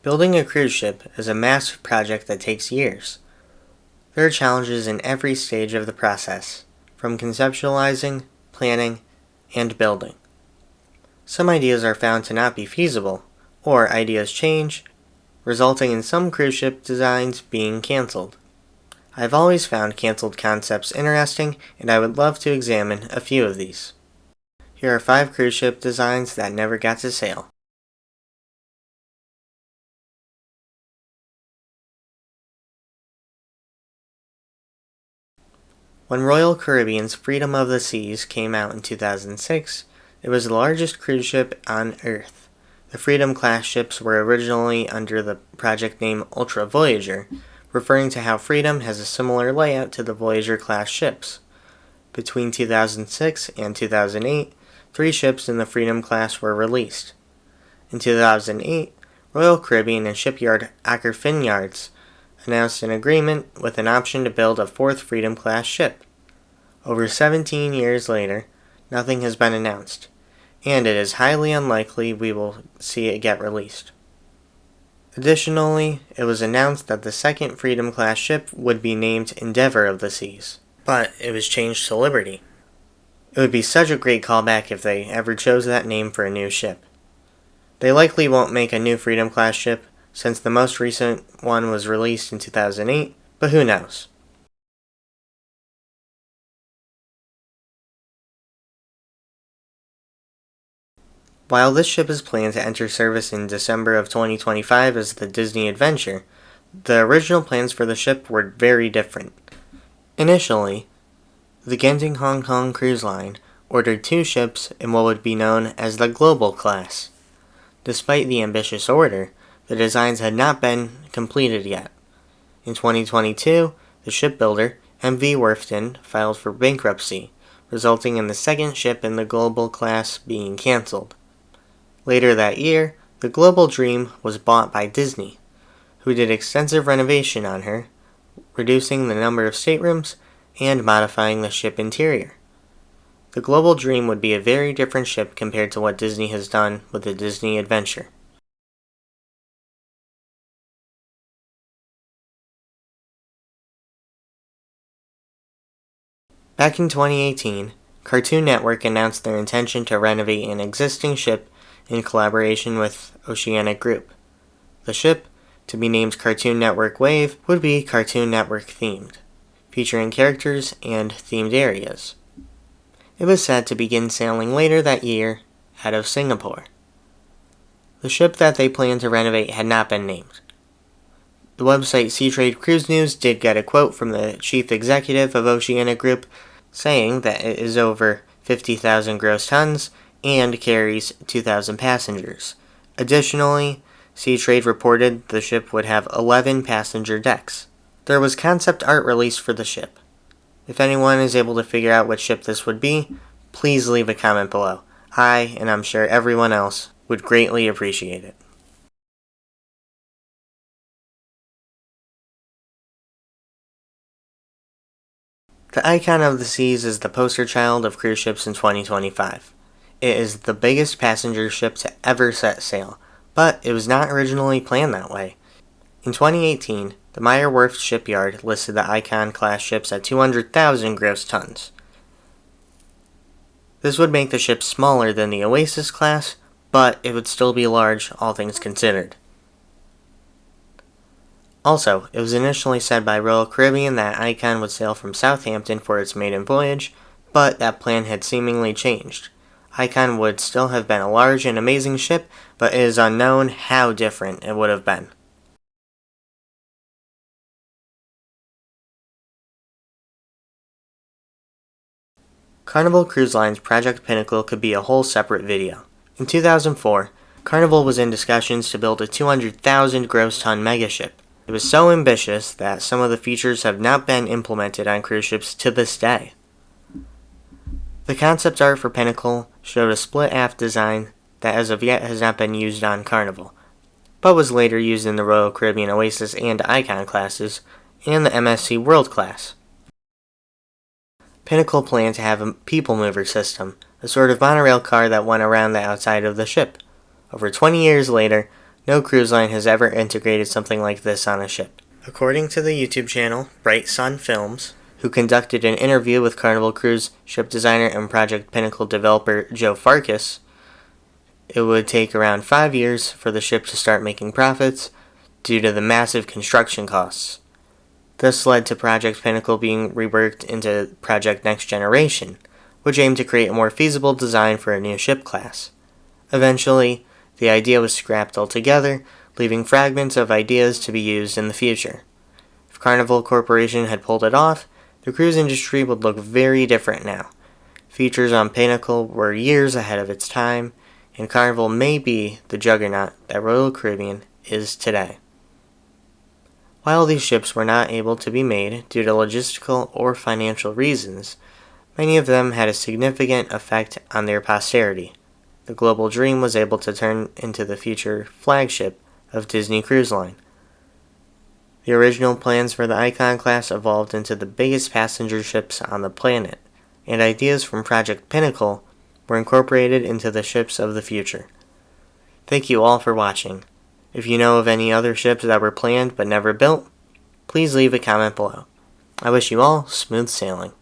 Building a cruise ship is a massive project that takes years. There are challenges in every stage of the process, from conceptualizing, planning, and building. Some ideas are found to not be feasible, or ideas change, resulting in some cruise ship designs being canceled. I've always found canceled concepts interesting, and I would love to examine a few of these. Here are 5 cruise ship designs that never got to sail. When Royal Caribbean's Freedom of the Seas came out in 2006, it was the largest cruise ship on Earth. The Freedom-class ships were originally under the project name Ultra Voyager, referring to how Freedom has a similar layout to the Voyager-class ships. Between 2006 and 2008, 3 ships in the Freedom class were released. In 2008, Royal Caribbean and shipyard Aker Yards announced an agreement with an option to build a 4th Freedom-class ship. Over 17 years later, nothing has been announced, and it is highly unlikely we will see it get released. Additionally, it was announced that the 2nd Freedom-class ship would be named Endeavor of the Seas, but it was changed to Liberty. It would be such a great callback if they ever chose that name for a new ship. They likely won't make a new Freedom-class ship, since the most recent one was released in 2008, but who knows? While this ship is planned to enter service in December of 2025 as the Disney Adventure, the original plans for the ship were very different. Initially, the Genting Hong Kong Cruise Line ordered 2 ships in what would be known as the Global class. Despite the ambitious order, the designs had not been completed yet. In 2022, the shipbuilder, MV Werften, filed for bankruptcy, resulting in the 2nd ship in the Global class being cancelled. Later that year, the Global Dream was bought by Disney, who did extensive renovation on her, reducing the number of staterooms and modifying the ship interior. The Global Dream would be a very different ship compared to what Disney has done with the Disney Adventure. Back in 2018, Cartoon Network announced their intention to renovate an existing ship in collaboration with Oceanic Group. The ship, to be named Cartoon Network Wave, would be Cartoon Network themed, featuring characters and themed areas. It was set to begin sailing later that year out of Singapore. The ship that they planned to renovate had not been named. The website Cited Cruise News did get a quote from the chief executive of Oceanic Group saying that it is over 50,000 gross tons and carries 2,000 passengers. Additionally, Cited reported the ship would have 11 passenger decks. There was concept art released for the ship. If anyone is able to figure out which ship this would be, please leave a comment below. I, and I'm sure everyone else, would greatly appreciate it. The Icon of the Seas is the poster child of cruise ships in 2025. It is the biggest passenger ship to ever set sail, but it was not originally planned that way. In 2018, the Meyer Werft shipyard listed the Icon-class ships at 200,000 gross tons. This would make the ship smaller than the Oasis class, but it would still be large, all things considered. Also, it was initially said by Royal Caribbean that Icon would sail from Southampton for its maiden voyage, but that plan had seemingly changed. Icon would still have been a large and amazing ship, but it is unknown how different it would have been. Carnival Cruise Line's Project Pinnacle could be a whole separate video. In 2004, Carnival was in discussions to build a 200,000 gross ton megaship. It was so ambitious that some of the features have not been implemented on cruise ships to this day. The concept art for Pinnacle showed a split aft design that as of yet has not been used on Carnival, but was later used in the Royal Caribbean Oasis and Icon classes and the MSC World class. Pinnacle planned to have a people mover system, a sort of monorail car that went around the outside of the ship. Over 20 years later, No cruise line has ever integrated something like this on a ship. According to the YouTube channel Bright Sun Films, who conducted an interview with Carnival Cruise ship designer and Project Pinnacle developer Joe Farkas, it would take around 5 years for the ship to start making profits due to the massive construction costs. This led to Project Pinnacle being reworked into Project Next Generation, which aimed to create a more feasible design for a new ship class. Eventually, the idea was scrapped altogether, leaving fragments of ideas to be used in the future. If Carnival Corporation had pulled it off, the cruise industry would look very different now. Features on Pinnacle were years ahead of its time, and Carnival may be the juggernaut that Royal Caribbean is today. While these ships were not able to be made due to logistical or financial reasons, many of them had a significant effect on their posterity. The Global Dream was able to turn into the future flagship of Disney Cruise Line. The original plans for the Icon class evolved into the biggest passenger ships on the planet, and ideas from Project Pinnacle were incorporated into the ships of the future. Thank you all for watching. If you know of any other ships that were planned but never built, please leave a comment below. I wish you all smooth sailing.